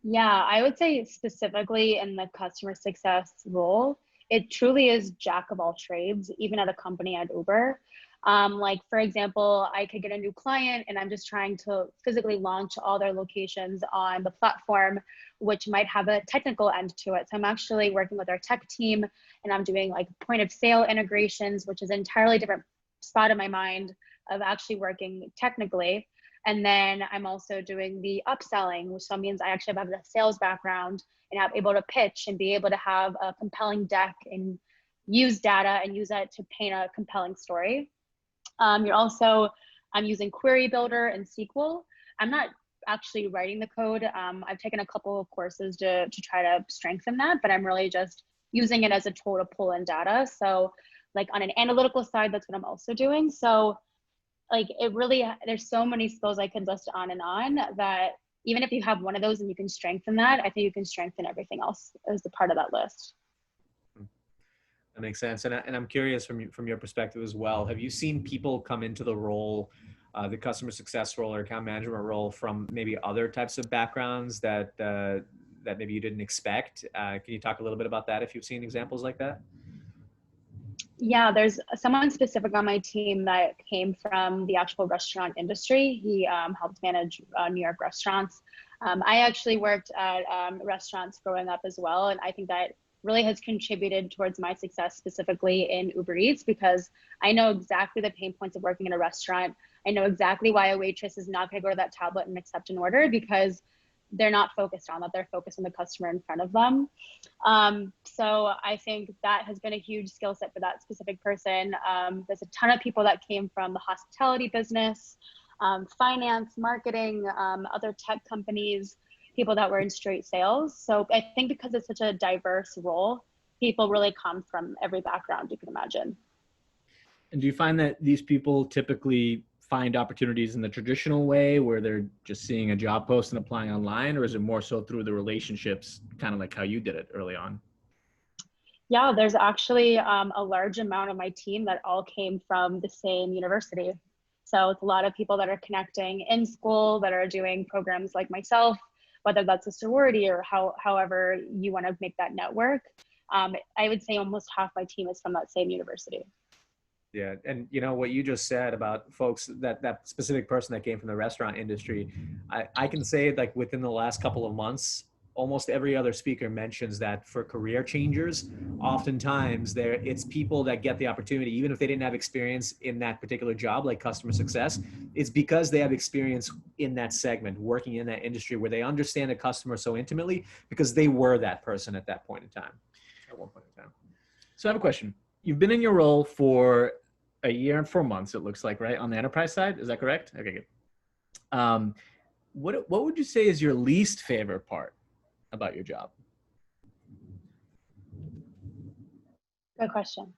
Yeah, I would say specifically in the customer success role, it truly is jack of all trades, even at a company at Uber. Like for example, I could get a new client and I'm just trying to physically launch all their locations on the platform, which might have a technical end to it. So I'm actually working with our tech team and I'm doing like point of sale integrations, which is an entirely different spot in my mind of actually working technically. And then I'm also doing the upselling, which so means I actually have a sales background and I'm able to pitch and be able to have a compelling deck and use data and use that to paint a compelling story. I'm using Query Builder and SQL. I'm not actually writing the code. I've taken a couple of courses to try to strengthen that, but I'm really just using it as a tool to pull in data. So like on an analytical side, that's what I'm also doing. So like it really, there's so many skills I could list on and on that even if you have one of those and you can strengthen that, I think you can strengthen everything else as a part of that list. That makes sense. And I'm curious from your perspective as well. Have you seen people come into the role, the customer success role or account management role from maybe other types of backgrounds that that maybe you didn't expect? Can you talk a little bit about that if you've seen examples like that? Yeah, there's someone specific on my team that came from the actual restaurant industry. He helped manage New York restaurants. I actually worked at restaurants growing up as well. And I think that really has contributed towards my success specifically in Uber Eats because I know exactly the pain points of working in a restaurant. I know exactly why a waitress is not going to go to that tablet and accept an order because they're not focused on that. They're focused on the customer in front of them. So I think that has been a huge skill set for that specific person. There's a ton of people that came from the hospitality business, finance, marketing, other tech companies, people that were in straight sales. So I think because it's such a diverse role, people really come from every background you can imagine. And do you find that these people typically find opportunities in the traditional way where they're just seeing a job post and applying online, or is it more so through the relationships, kind of like how you did it early on? Yeah, there's actually a large amount of my team that all came from the same university. So it's a lot of people that are connecting in school that are doing programs like myself, whether that's a sorority or however you want to make that network. I would say almost half my team is from that same university. Yeah, and you know what you just said about folks that specific person that came from the restaurant industry, I can say like within the last couple of months, almost every other speaker mentions that for career changers, oftentimes it's people that get the opportunity, even if they didn't have experience in that particular job, like customer success, it's because they have experience in that segment, working in that industry where they understand the customer so intimately because they were that person at that point in time, at one point in time. So I have a question. You've been in your role for a year and 4 months, it looks like, right? On the enterprise side, is that correct? Okay, good. What would you say is your least favorite part about your job? Good question.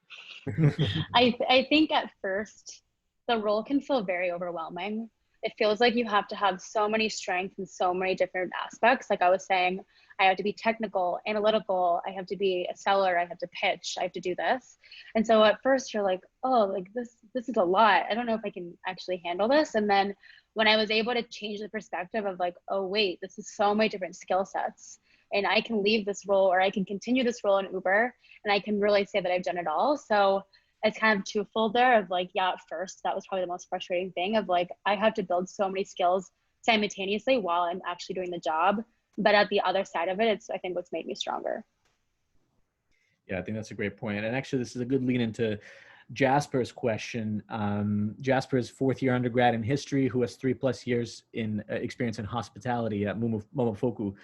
I think at first the role can feel very overwhelming. It feels like you have to have so many strengths in so many different aspects. Like I was saying, I have to be technical, analytical, I have to be a seller, I have to pitch, I have to do this. And so at first you're like, oh, like this is a lot. I don't know if I can actually handle this. And then when I was able to change the perspective of like, oh wait, this is so many different skill sets. And I can leave this role or I can continue this role in Uber and I can really say that I've done it all. So it's kind of twofold there of like, yeah, at first that was probably the most frustrating thing of like, I have to build so many skills simultaneously while I'm actually doing the job. But at the other side of it, it's, I think, what's made me stronger. Yeah, I think that's a great point. And actually, this is a good lead into Jasper's question. Jasper is fourth-year undergrad in history who has 3+ years in experience in hospitality at Momofuku.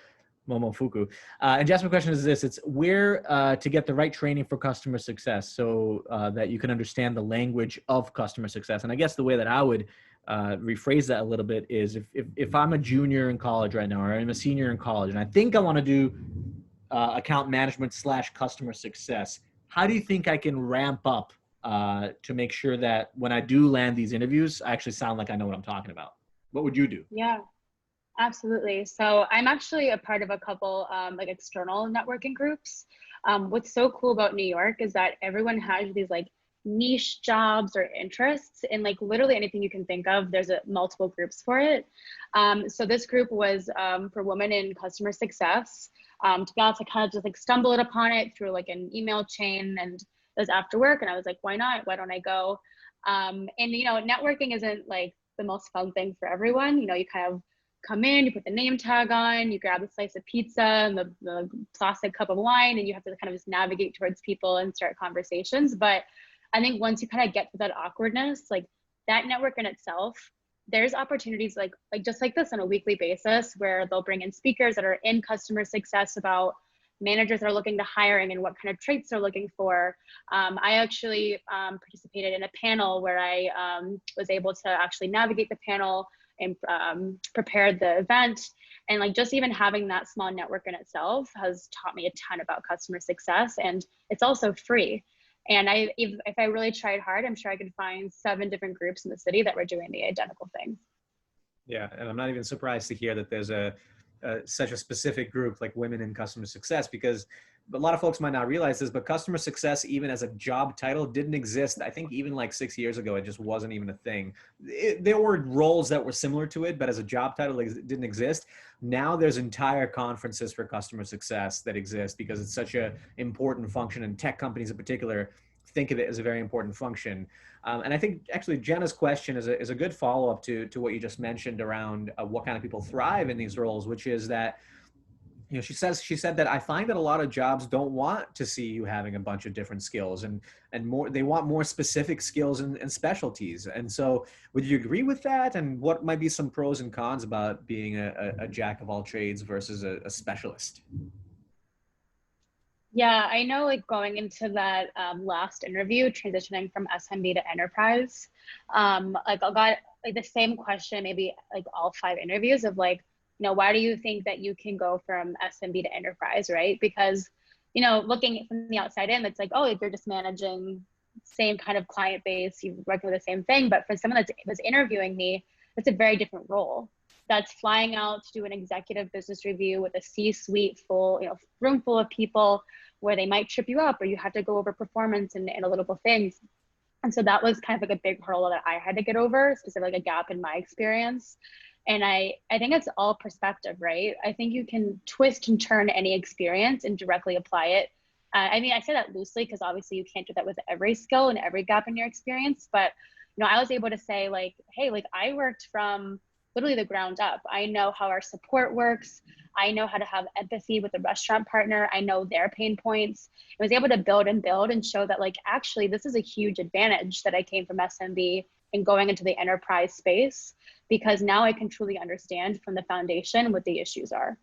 And Jasper's question is this: it's where to get the right training for customer success so that you can understand the language of customer success. And I guess the way that I would rephrase that a little bit is if I'm a junior in college right now, or I'm a senior in college, and I think I want to do account management / customer success, how do you think I can ramp up to make sure that when I do land these interviews, I actually sound like I know what I'm talking about? What would you do? Yeah. Absolutely. So I'm actually a part of a couple like external networking groups. What's so cool about New York is that everyone has these like niche jobs or interests in like literally anything you can think of. There's multiple groups for it. So this group was for women in customer success. To be honest, I kind of just like stumbled upon it through like an email chain, and it was after work, and I was like, why not? Why don't I go? And you know, networking isn't like the most fun thing for everyone. You know, you kind of come in, you put the name tag on, you grab a slice of pizza and the plastic cup of wine, and you have to kind of just navigate towards people and start conversations. But I think once you kind of get to that awkwardness, like that network in itself, there's opportunities like just like this on a weekly basis where they'll bring in speakers that are in customer success about managers that are looking to hiring and what kind of traits they're looking for. I actually participated in a panel where I was able to actually navigate the panel and prepared the event. And like just even having that small network in itself has taught me a ton about customer success, and it's also free. And if I really tried hard, I'm sure I could find 7 different groups in the city that were doing the identical thing. Yeah, and I'm not even surprised to hear that there's such a specific group like women in customer success, because a lot of folks might not realize this, but customer success, even as a job title, didn't exist. I think even like 6 years ago, it just wasn't even a thing. There were roles that were similar to it, but as a job title, it didn't exist. Now there's entire conferences for customer success that exist because it's such an important function, and tech companies in particular think of it as a very important function. And I think actually Jenna's question is a good follow-up to what you just mentioned around what kind of people thrive in these roles, which is that, you know, she said that I find that a lot of jobs don't want to see you having a bunch of different skills and more, they want more specific skills and specialties. And so would you agree with that? And what might be some pros and cons about being a jack of all trades versus a specialist? Yeah, I know like going into that last interview, transitioning from SMB to enterprise, like I got like the same question, maybe like all 5 interviews of like, you know, why do you think that you can go from SMB to enterprise, right? Because, you know, looking from the outside in, it's like, oh, like you're just managing same kind of client base, you're working with the same thing. But for someone that's interviewing me, it's a very different role. That's flying out to do an executive business review with a C-suite full, you know, room full of people where they might trip you up or you have to go over performance and analytical things. And so that was kind of like a big hurdle that I had to get over, specifically like a gap in my experience. And I think it's all perspective, right? I think you can twist and turn any experience and directly apply it. I mean, I say that loosely because obviously you can't do that with every skill and every gap in your experience. But, you know, I was able to say like, hey, like I worked from literally the ground up. I know how our support works. I know how to have empathy with a restaurant partner. I know their pain points. I was able to build and show that like, actually, this is a huge advantage that I came from SMB and going into the enterprise space, because now I can truly understand from the foundation what the issues are.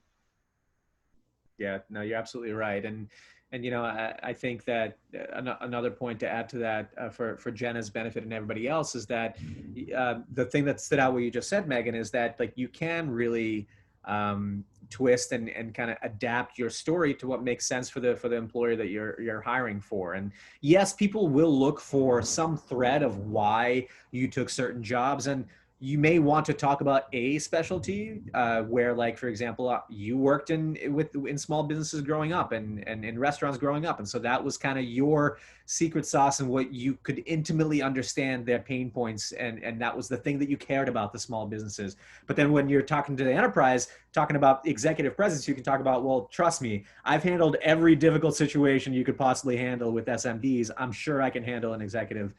Yeah, no, you're absolutely right. And you know, I think that another point to add to that for Jenna's benefit and everybody else is that the thing that stood out what you just said, Megan, is that like you can really twist and kind of adapt your story to what makes sense for the employer that you're hiring for. And yes, people will look for some thread of why you took certain jobs, and you may want to talk about a specialty where, like, for example, you worked in small businesses growing up and in restaurants growing up. And so that was kind of your secret sauce and what you could intimately understand their pain points. And that was the thing that you cared about, the small businesses. But then when you're talking to the enterprise, talking about executive presence, you can talk about, well, trust me, I've handled every difficult situation you could possibly handle with SMBs. I'm sure I can handle an executive,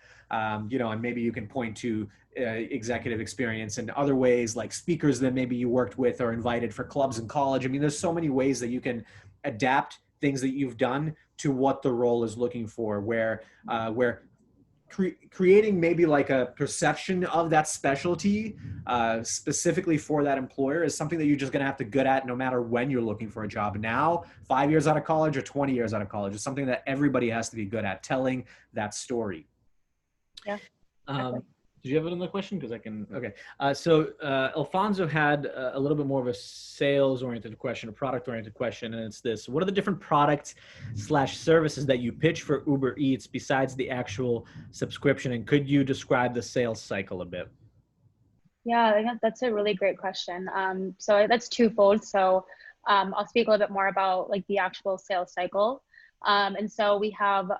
you know, and maybe you can point to executive experience and other ways, like speakers that maybe you worked with or invited for clubs in college. I mean, there's so many ways that you can adapt things that you've done to what the role is looking for, where creating maybe like a perception of that specialty specifically for that employer is something that you're just going to have to good at no matter when you're looking for a job now, 5 years out of college or 20 years out of college. It's something that everybody has to be good at, telling that story. Yeah. Exactly. Did you have another question? Because I can, okay. So Alfonso had a little bit more of a sales-oriented question, a product-oriented question, and it's this: what are the different products / services that you pitch for Uber Eats besides the actual subscription? And could you describe the sales cycle a bit? Yeah, I think that's a really great question. So that's twofold. So I'll speak a little bit more about like the actual sales cycle. And so we have,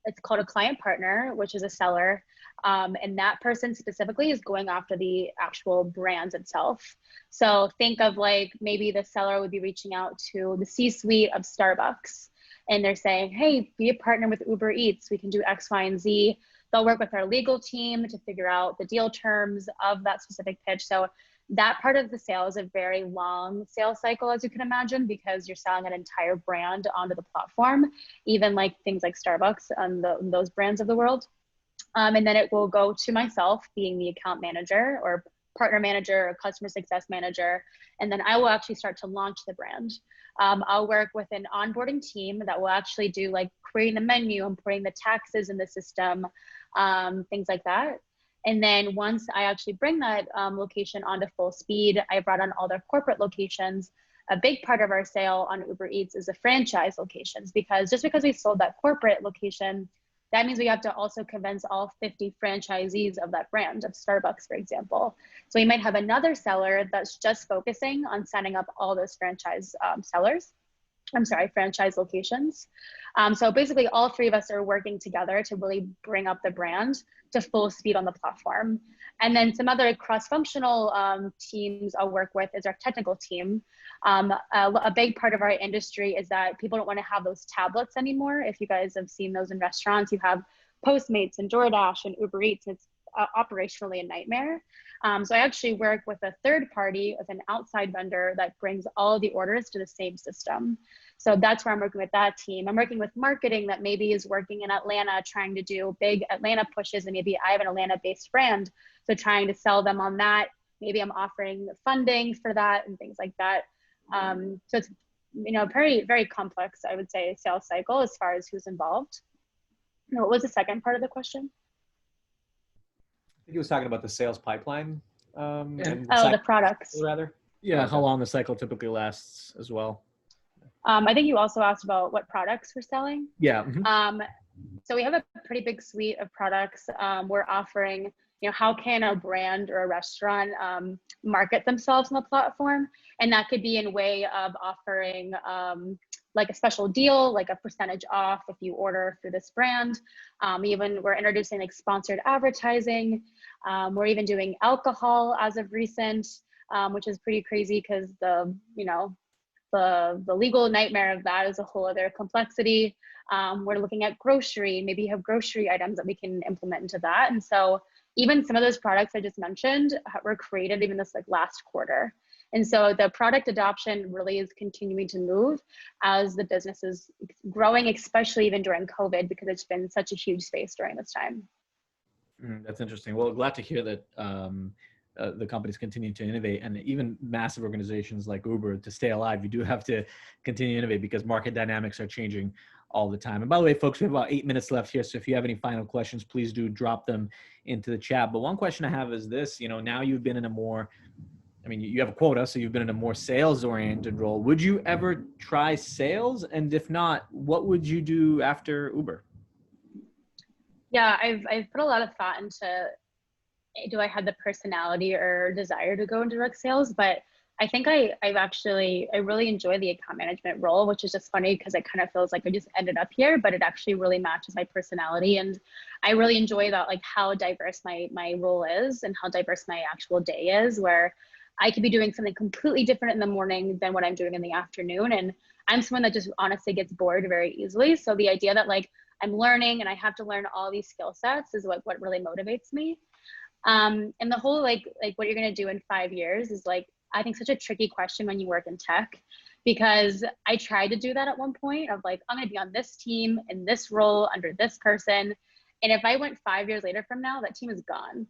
it's called a client partner, which is a seller. And that person specifically is going after the actual brands itself. So think of like maybe the seller would be reaching out to the C-suite of Starbucks. And they're saying, hey, be a partner with Uber Eats. We can do X, Y, and Z. They'll work with our legal team to figure out the deal terms of that specific pitch. So that part of the sale is a very long sales cycle, as you can imagine, because you're selling an entire brand onto the platform, even like things like Starbucks and those brands of the world. And then it will go to myself being the account manager or partner manager or customer success manager. And then I will actually start to launch the brand. I'll work with an onboarding team that will actually do like creating the menu and putting the taxes in the system, things like that. And then once I actually bring that location onto full speed, I brought on all their corporate locations. A big part of our sale on Uber Eats is the franchise locations, because just because we sold that corporate location, that means we have to also convince all 50 franchisees of that brand, of Starbucks, for example. So we might have another seller that's just focusing on signing up all those franchise franchise locations. So basically all three of us are working together to really bring up the brand to full speed on the platform. And then some other cross-functional teams I'll work with is our technical team. A big part of our industry is that people don't want to have those tablets anymore. If you guys have seen those in restaurants, you have Postmates and DoorDash and Uber Eats. It's operationally a nightmare. So I actually work with a third party, with an outside vendor that brings all the orders to the same system. So that's where I'm working with that team. I'm working with marketing that maybe is working in Atlanta, trying to do big Atlanta pushes, and maybe I have an Atlanta-based brand, so trying to sell them on that. Maybe I'm offering funding for that and things like that. So it's, you know, very, very complex, I would say, sales cycle as far as who's involved. What was the second part of the question? I think he was talking about the sales pipeline. And the products. Rather. Yeah, how long the cycle typically lasts as well. I think you also asked about what products we're selling. Yeah. So we have a pretty big suite of products. We're offering, you know, how can a brand or a restaurant market themselves on the platform? And that could be in way of offering like a special deal, like a percentage off if you order through this brand. Even we're introducing like sponsored advertising. We're even doing alcohol as of recent, which is pretty crazy because the legal nightmare of that is a whole other complexity. We're looking at grocery, maybe you have grocery items that we can implement into that. And so even some of those products I just mentioned were created even this like last quarter. And so the product adoption really is continuing to move as the business is growing, especially even during COVID, because it's been such a huge space during this time. That's interesting. Well, glad to hear that the companies continue to innovate, and even massive organizations like Uber, to stay alive, you do have to continue to innovate because market dynamics are changing all the time. And by the way, folks, we have about 8 minutes left here. So if you have any final questions, please do drop them into the chat. But one question I have is this, you know, now you've been in a more, I mean, you have a quota, so you've been in a more sales-oriented role. Would you ever try sales? And if not, what would you do after Uber? Yeah, I've put a lot of thought into, do I have the personality or desire to go into direct sales? But I think I really enjoy the account management role, which is just funny because it kind of feels like I just ended up here, but it actually really matches my personality. And I really enjoy that, like how diverse my role is and how diverse my actual day is, where I could be doing something completely different in the morning than what I'm doing in the afternoon. And I'm someone that just honestly gets bored very easily. So the idea that like I'm learning and I have to learn all these skill sets is what really motivates me. And the whole like what you're going to do in 5 years is like, I think such a tricky question when you work in tech, because I tried to do that at one point of like, I'm going to be on this team in this role under this person. And if I went 5 years later from now, that team is gone.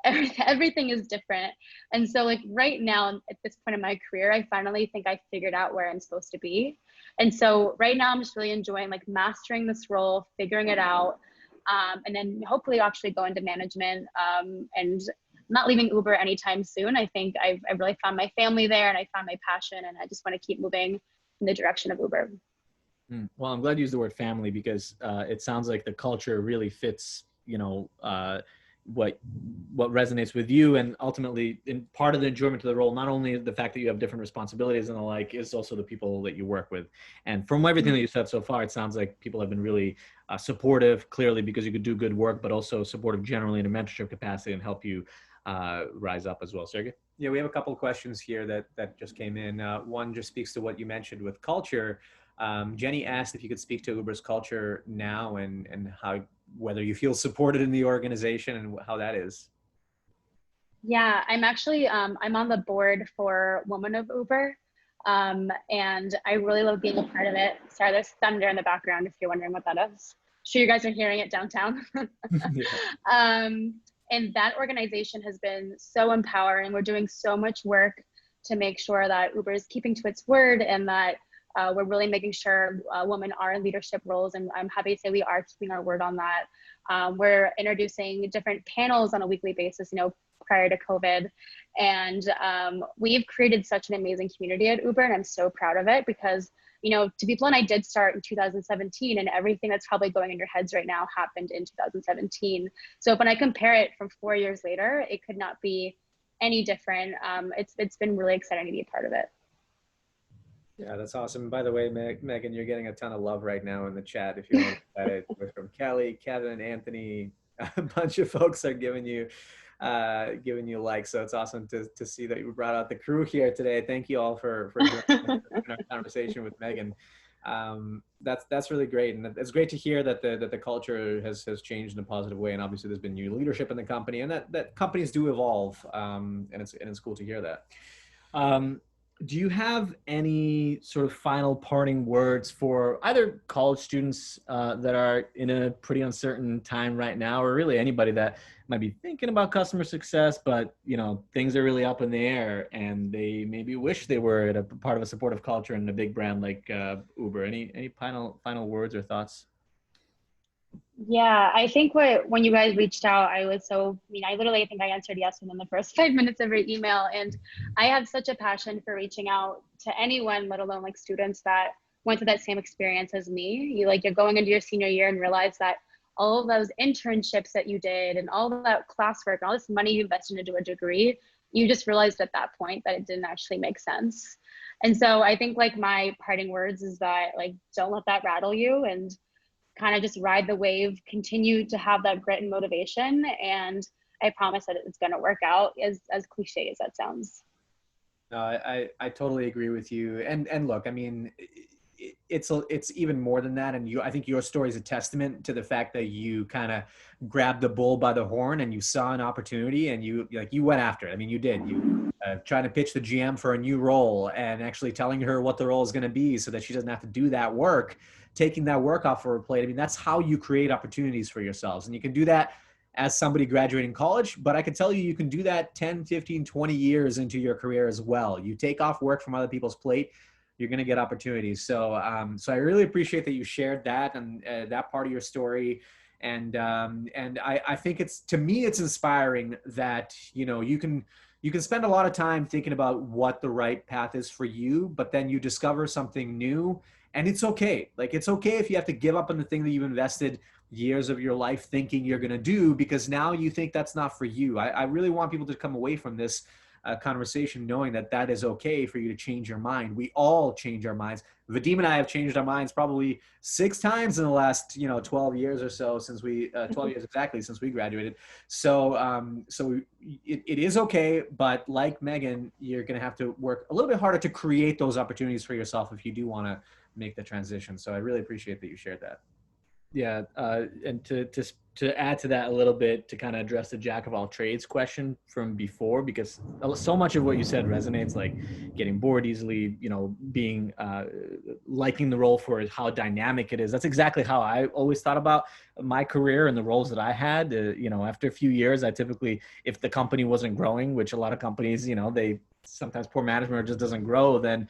Everything is different. And so like right now at this point in my career, I finally think I figured out where I'm supposed to be. And so right now I'm just really enjoying like mastering this role, figuring it out. and then hopefully actually go into management, and not leaving Uber anytime soon. I think I've really found my family there, and I found my passion, and I just want to keep moving in the direction of Uber. Well, I'm glad you used the word family, because it sounds like the culture really fits, what resonates with you, and ultimately, in part of the enjoyment of the role, not only the fact that you have different responsibilities and the like, is also the people that you work with. And from everything that you said so far, it sounds like people have been really supportive, clearly, because you could do good work, but also supportive generally in a mentorship capacity and help you rise up as well. Sergey? Yeah, we have a couple of questions here that just came in. One just speaks to what you mentioned with culture. Jenny asked if you could speak to Uber's culture now, and how, whether you feel supported in the organization and how that is. Yeah, I'm actually, I'm on the board for Women of Uber. And I really love being a part of it. Sorry, there's thunder in the background if you're wondering what that is. Sure, you guys are hearing it downtown. Yeah. And that organization has been so empowering. We're doing so much work to make sure that Uber is keeping to its word, and that we're really making sure women are in leadership roles. And I'm happy to say we are keeping our word on that. We're introducing different panels on a weekly basis, prior to COVID. And we've created such an amazing community at Uber, and I'm so proud of it, because, to be blunt, I did start in 2017, and everything that's probably going in your heads right now happened in 2017. So when I compare it from 4 years later, it could not be any different. It's been really exciting to be a part of it. Yeah, that's awesome. By the way, Megan, you're getting a ton of love right now in the chat. If you want to look at it, from Kelly, Kevin, Anthony, a bunch of folks are giving you likes. So it's awesome to see that you brought out the crew here today. Thank you all for joining our conversation with Megan. That's really great, and it's great to hear that the culture has changed in a positive way. And obviously, there's been new leadership in the company, and that companies do evolve. And it's cool to hear that. Do you have any sort of final parting words for either college students that are in a pretty uncertain time right now, or really anybody that might be thinking about customer success, but things are really up in the air and they maybe wish they were at a part of a supportive culture and a big brand like Uber? Any final words or thoughts? Yeah, I think when you guys reached out, I literally think I answered yes within the first 5 minutes of your email. And I have such a passion for reaching out to anyone, let alone like students that went through that same experience as me. You're going into your senior year and realize that all of those internships that you did and all of that classwork and all this money you invested into a degree, you just realized at that point that it didn't actually make sense. And so I think like my parting words is that don't let that rattle you, and kind of just ride the wave, continue to have that grit and motivation. And I promise that it's going to work out, as cliche as that sounds. No, I totally agree with you. And look, I mean, it's even more than that. And I think your story is a testament to the fact that you kind of grabbed the bull by the horn and you saw an opportunity and you went after it. I mean, you did. You trying to pitch the GM for a new role and actually telling her what the role is going to be so that she doesn't have to do that work, taking that work off her plate. I mean, that's how you create opportunities for yourselves. And you can do that as somebody graduating college, but I can tell you, you can do that 10, 15, 20 years into your career as well. You take off work from other people's plate, you're going to get opportunities. So I really appreciate that you shared that and that part of your story. And I think to me, it's inspiring that, you can spend a lot of time thinking about what the right path is for you, but then you discover something new, and it's okay. Like, it's okay if you have to give up on the thing that you've invested years of your life thinking you're going to do, because now you think that's not for you. I really want people to come away from this conversation knowing that is okay for you to change your mind. We all change our minds. Vadim and I have changed our minds probably 6 times in the last 12 years or so, since we 12 years exactly since we graduated. So it is okay, but like Megan, you're going to have to work a little bit harder to create those opportunities for yourself if you do want to make the transition. So I really appreciate that you shared that. Yeah, and to add to that a little bit, to kind of address the jack of all trades question from before, because so much of what you said resonates, like getting bored easily, being liking the role for how dynamic it is. That's exactly how I always thought about my career and the roles that I had. After a few years, I typically, if the company wasn't growing, which a lot of companies, they sometimes poor management just doesn't grow, then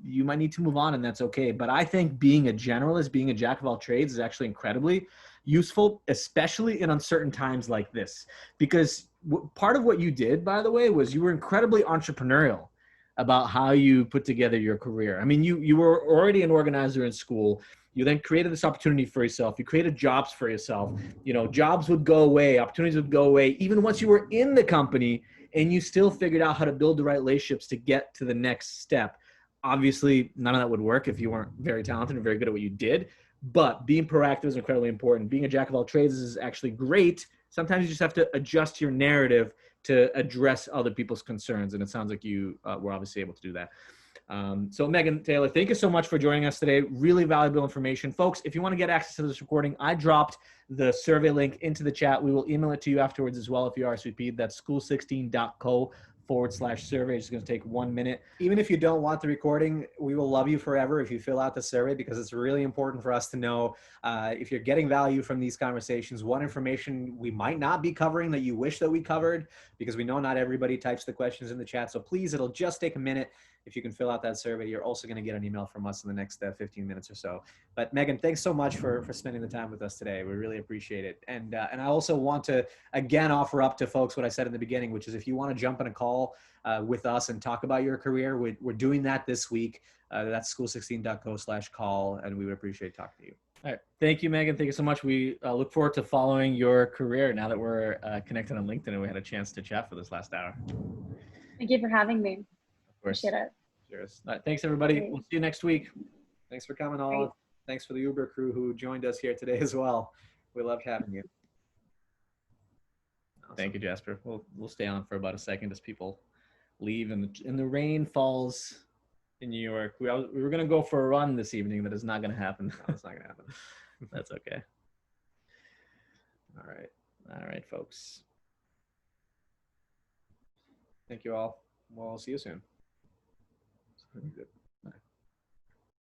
you might need to move on, and that's okay. But I think being a generalist, being a jack of all trades, is actually incredibly useful, especially in uncertain times like this. Because part of what you did, by the way, was you were incredibly entrepreneurial about how you put together your career. I mean, you were already an organizer in school. You then created this opportunity for yourself. You created jobs for yourself. You know, jobs would go away, opportunities would go away, even once you were in the company, and you still figured out how to build the right relationships to get to the next step. Obviously, none of that would work if you weren't very talented and very good at what you did. But being proactive is incredibly important. Being a jack of all trades is actually great. Sometimes you just have to adjust your narrative to address other people's concerns. And it sounds like you were obviously able to do that. So Megan Taylor, thank you so much for joining us today. Really valuable information. Folks, if you want to get access to this recording, I dropped the survey link into the chat. We will email it to you afterwards as well if you RSVP. That's school16.co/survey. It's going to take 1 minute. Even if you don't want the recording, we will love you forever if you fill out the survey, because it's really important for us to know if you're getting value from these conversations, what information we might not be covering that you wish that we covered, because we know not everybody types the questions in the chat. So please, it'll just take a minute. If you can fill out that survey, you're also going to get an email from us in the next 15 minutes or so. But Megan, thanks so much for spending the time with us today. We really appreciate it. And I also want to, again, offer up to folks what I said in the beginning, which is if you want to jump on a call with us and talk about your career, we're doing that this week. That's school16.co/call, and we would appreciate talking to you. All right. Thank you, Megan. Thank you so much. We look forward to following your career now that we're connected on LinkedIn and we had a chance to chat for this last hour. Thank you for having me. Of course. Appreciate it. Cheers. All right, thanks, everybody. Great. We'll see you next week. Thanks for coming on. Great. Thanks for the Uber crew who joined us here today as well. We loved having you. Awesome. Thank you, Jasper. We'll stay on for about a second as people leave and the rain falls in New York. We were going to go for a run this evening. That is not going to happen. No, it's not going to happen. That's okay. All right. All right, folks. Thank you all. We'll see you soon. Good.